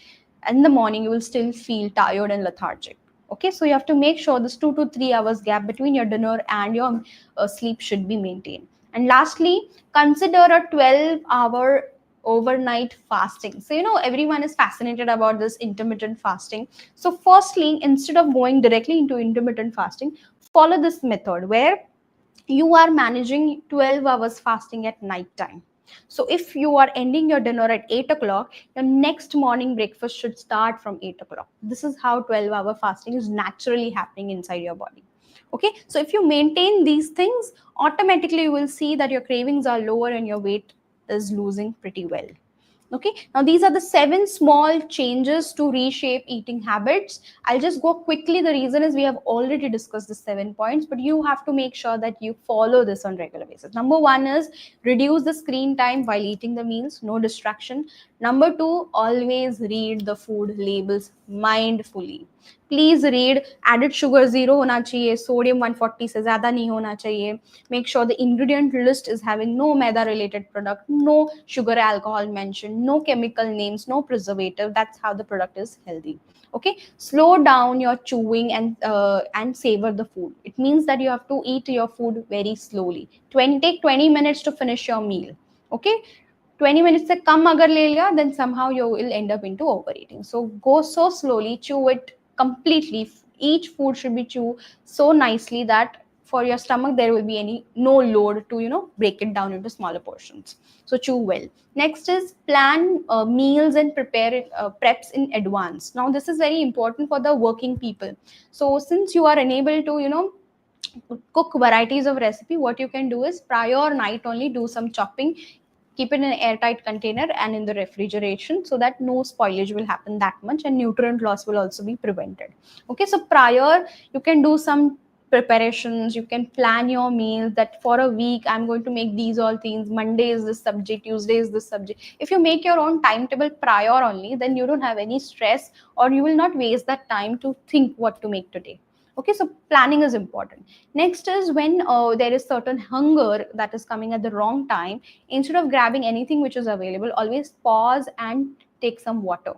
in the morning you will still feel tired and lethargic. Okay, so you have to make sure this 2 to 3 hours gap between your dinner and your sleep should be maintained. And lastly, consider a 12-hour overnight fasting. So everyone is fascinated about this intermittent fasting. So firstly, instead of going directly into intermittent fasting, follow this method where you are managing 12 hours fasting at night time. So if you are ending your dinner at 8 o'clock, your next morning breakfast should start from 8 o'clock. This is how 12-hour fasting is naturally happening inside your body. Okay, so if you maintain these things, automatically you will see that your cravings are lower and your weight is losing pretty well. Okay, now these are the 7 small changes to reshape eating habits. I'll just go quickly. The reason is we have already discussed the 7 points, but you have to make sure that you follow this on regular basis. Number 1 is reduce the screen time while eating the meals, no distraction. Number 2, always read the food labels mindfully. Please read added sugar 0 होना चाहिए, sodium 140 से ज़्यादा नहीं होना चाहिए. Make sure the ingredient list is having no maida related product, no sugar alcohol mentioned, no chemical names, no preservative. That's how the product is healthy. Okay, slow down your chewing and savor the food. It means that you have to eat your food very slowly. Take 20 minutes to finish your meal. Okay, 20 minutes से कम अगर ले लिया, then somehow you will end up into overeating. So go so slowly, chew it completely. Each food should be chewed so nicely that for your stomach there will be no load to break it down into smaller portions. So chew well. Next is plan meals and prepare preps in advance. Now this is very important for the working people. So since you are unable to cook varieties of recipe, what you can do is prior night only do some chopping, keep it in an airtight container and in the refrigeration, so that no spoilage will happen that much and nutrient loss will also be prevented. Okay, so prior you can do some preparations. You can plan your meals that for a week I'm going to make these all things. Monday is this subject, Tuesday is this subject. If you make your own timetable prior only, then you don't have any stress, or you will not waste that time to think what to make today. Okay, so planning is important. Next is when there is certain hunger that is coming at the wrong time, instead of grabbing anything which is available, always pause and take some water,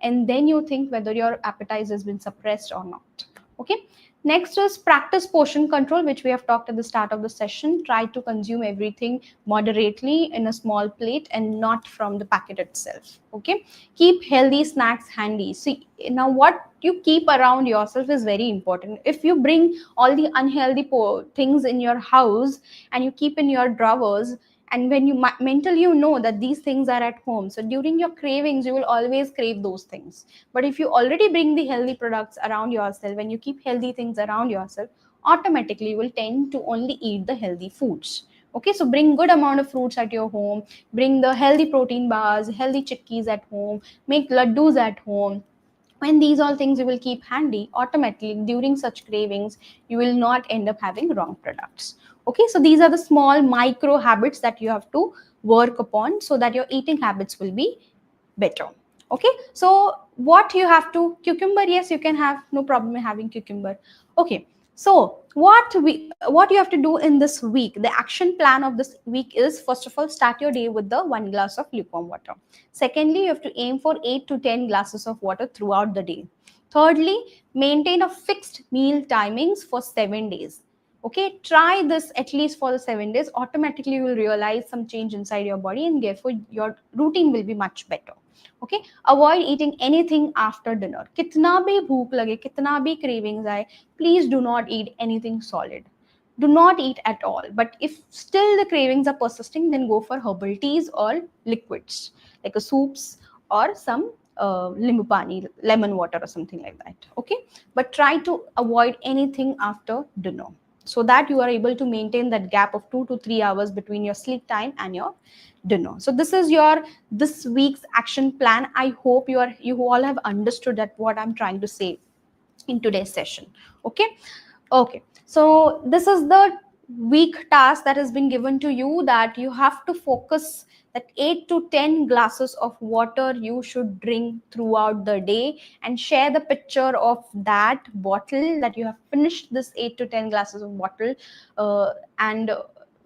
and then you think whether your appetite has been suppressed or not. Okay, next is practice portion control, which we have talked at the start of the session. Try to consume everything moderately in a small plate and not from the packet itself. Okay, keep healthy snacks handy. See, now what you keep around yourself is very important. If you bring all the unhealthy things in your house and you keep in your drawers, and when you mentally know that these things are at home, so during your cravings you will always crave those things. But if you already bring the healthy products around yourself, when you keep healthy things around yourself, automatically you will tend to only eat the healthy foods. Okay, so bring good amount of fruits at your home, bring the healthy protein bars, healthy chickpeas at home, make laddus at home. When these all things you will keep handy, automatically during such cravings you will not end up having wrong products. Okay, so these are the small micro habits that you have to work upon so that your eating habits will be better. Okay, so what you have to, cucumber, yes, you can have, no problem in having cucumber. Okay, so what you have to do in this week, the action plan of this week is, first of all, start your day with the 1 glass of lukewarm water. Secondly, you have to aim for 8 to 10 glasses of water throughout the day. Thirdly, maintain a fixed meal timings for 7 days. Okay, try this at least for the 7 days. Automatically you will realize some change inside your body, and therefore your routine will be much better. Okay, avoid eating anything after dinner. Kitna bhi bhook lage, kitna bhi cravings aaye, please do not eat anything solid. Do not eat at all. But if still the cravings are persisting, then go for herbal teas or liquids like a soups or some limbu pani, lemon water or something like that. Okay, but try to avoid anything after dinner, so that you are able to maintain that gap of 2 to 3 hours between your sleep time and your dinner. So this is your this week's action plan. I hope you all have understood that what I'm trying to say in today's session. Okay, okay, so this is the week task that has been given to you, that you have to focus that 8 to 10 glasses of water you should drink throughout the day, and share the picture of that bottle that you have finished this 8 to 10 glasses of bottle, and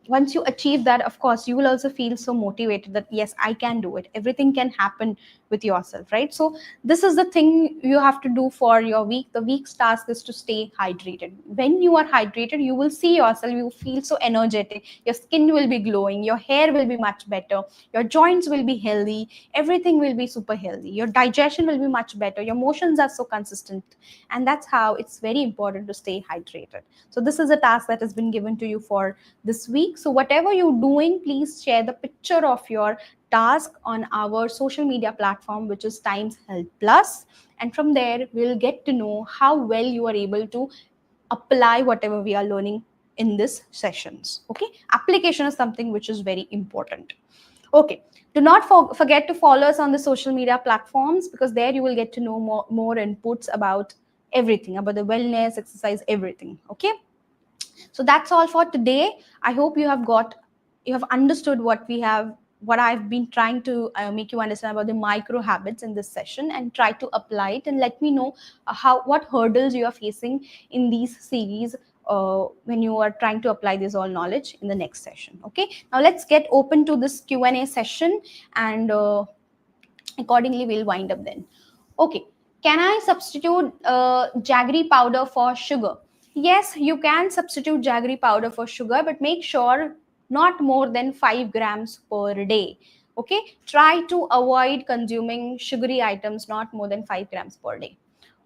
once you achieve that, of course you will also feel so motivated that yes, I can do it, everything can happen with yourself, right? So this is the thing you have to do for your week. The week's task is to stay hydrated. When you are hydrated, you will see yourself, you feel so energetic, your skin will be glowing, your hair will be much better, your joints will be healthy, everything will be super healthy, your digestion will be much better, your motions are so consistent. And that's how it's very important to stay hydrated. So this is a task that has been given to you for this week. So whatever you're doing, please share the picture of your task on our social media platform, which is Times Health Plus. And from there, we'll get to know how well you are able to apply whatever we are learning in this sessions. Okay, application is something which is very important. Okay, do not forget to follow us on the social media platforms, because there you will get to know more inputs about everything, about the wellness, exercise, everything. Okay, so that's all for today. I hope you have understood what I've been trying to make you understand about the micro habits in this session, and try to apply it, and let me know what hurdles you are facing in these series when you are trying to apply this all knowledge in the next session. Okay, now let's get open to this Q&A session, and accordingly we'll wind up then. Okay, can I substitute jaggery powder for sugar? Yes, you can substitute jaggery powder for sugar, but make sure not more than 5 grams per day. Okay, try to avoid consuming sugary items not more than 5 grams per day.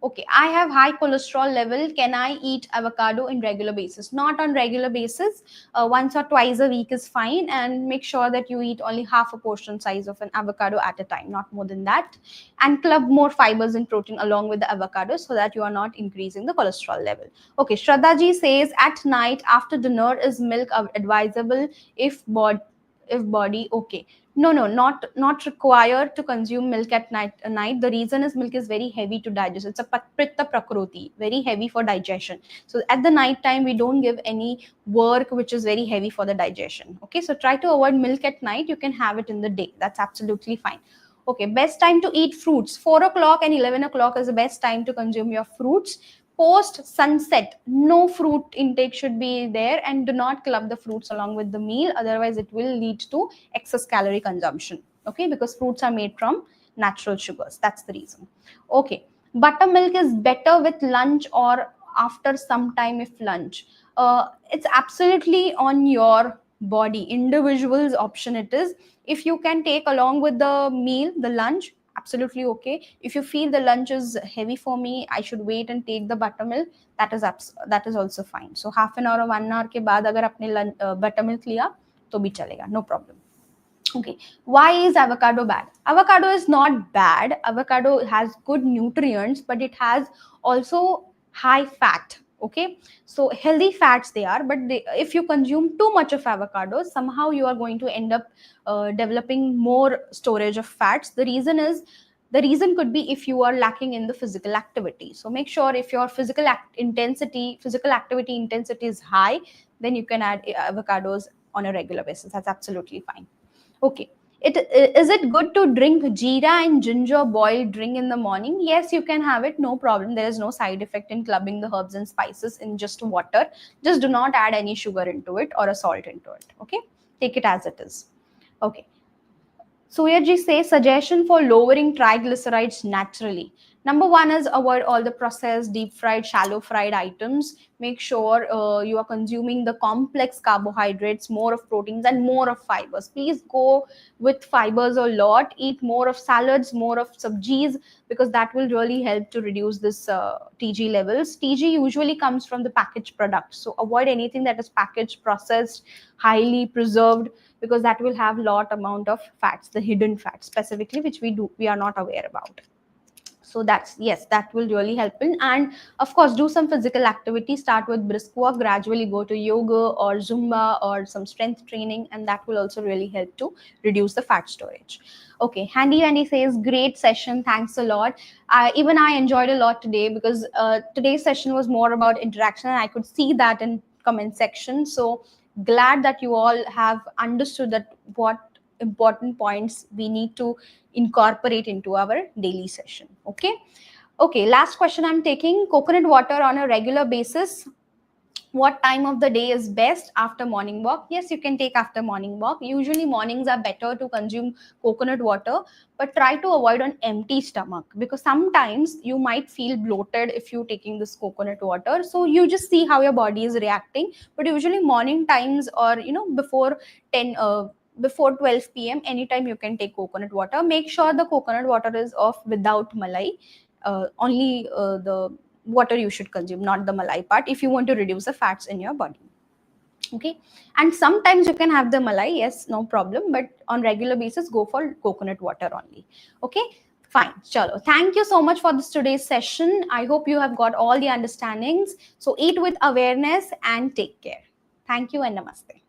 Okay, I have high cholesterol level. Can I eat avocado in regular basis? Not on regular basis. Once or twice a week is fine, and make sure that you eat only half a portion size of an avocado at a time, not more than that. And club more fibers and protein along with the avocado, so that you are not increasing the cholesterol level. Okay, Shraddha ji says at night after dinner is milk advisable if body okay? No, not required to consume milk at night. The reason is milk is very heavy to digest. It's a pitta prakriti, very heavy for digestion. So at the night time, we don't give any work which is very heavy for the digestion. Okay, so try to avoid milk at night. You can have it in the day. That's absolutely fine. Okay, best time to eat fruits. 4 o'clock and 11 o'clock is the best time to consume your fruits. Post sunset, no fruit intake should be there, and do not club the fruits along with the meal. Otherwise, it will lead to excess calorie consumption. Okay, because fruits are made from natural sugars. That's the reason. Okay, buttermilk is better with lunch or after some time if lunch. It's absolutely on your body, individual's option it is. If you can take along with the meal, the lunch, absolutely okay. If you feel the lunch is heavy for me, I should wait and take the buttermilk, that is also fine. So half an hour or 1 hour के बाद अगर आपने buttermilk लिया तो भी चलेगा, no problem. Okay, why is avocado bad? Avocado is not bad. Avocado has good nutrients, but it has also high fat. Okay, so healthy fats they are, but if you consume too much of avocado, somehow you are going to end up developing more storage of fats. The reason could be if you are lacking in the physical activity. So make sure if your physical activity intensity is high, then you can add avocados on a regular basis. That's absolutely fine. Okay. Is it good to drink jeera and ginger boiled drink in the morning? Yes, you can have it, no problem. There is no side effect in clubbing the herbs and spices in just water. Just do not add any sugar into it or a salt into it. Okay, take it as it is. Okay. Suyaji says suggestion for lowering triglycerides naturally. Number one is avoid all the processed, deep fried, shallow fried items. Make sure you are consuming the complex carbohydrates, more of proteins and more of fibers. Please go with fibers a lot. Eat more of salads, more of sabjis, because that will really help to reduce this TG levels. TG usually comes from the packaged products. So avoid anything that is packaged, processed, highly preserved, because that will have lot amount of fats, the hidden fats specifically, which we are not aware about. So that will really help in. And of course, do some physical activity. Start with brisk walk, gradually go to yoga or Zumba or some strength training, and that will also really help to reduce the fat storage. Okay, Handy Wendy says great session, thanks a lot. Even I enjoyed a lot today, because today's session was more about interaction, and I could see that in comment section. So glad that you all have understood that what important points we need to incorporate into our daily session. Okay, last question I'm taking. Coconut water on a regular basis What time of the day is best after morning walk? Yes, you can take after morning walk. Usually mornings are better to consume coconut water, but try to avoid on empty stomach, because sometimes you might feel bloated if you're taking this coconut water. So you just see how your body is reacting. But usually morning times, or before 10 before 12 p.m, anytime you can take coconut water. Make sure the coconut water is of without malai. Only the water you should consume, not the malai part, if you want to reduce the fats in your body. Okay. And sometimes you can have the malai, yes, no problem, but on regular basis go for coconut water only. Okay, fine. Chalo, thank you so much for this today's session. I hope you have got all the understandings. So eat with awareness and take care. Thank you and namaste.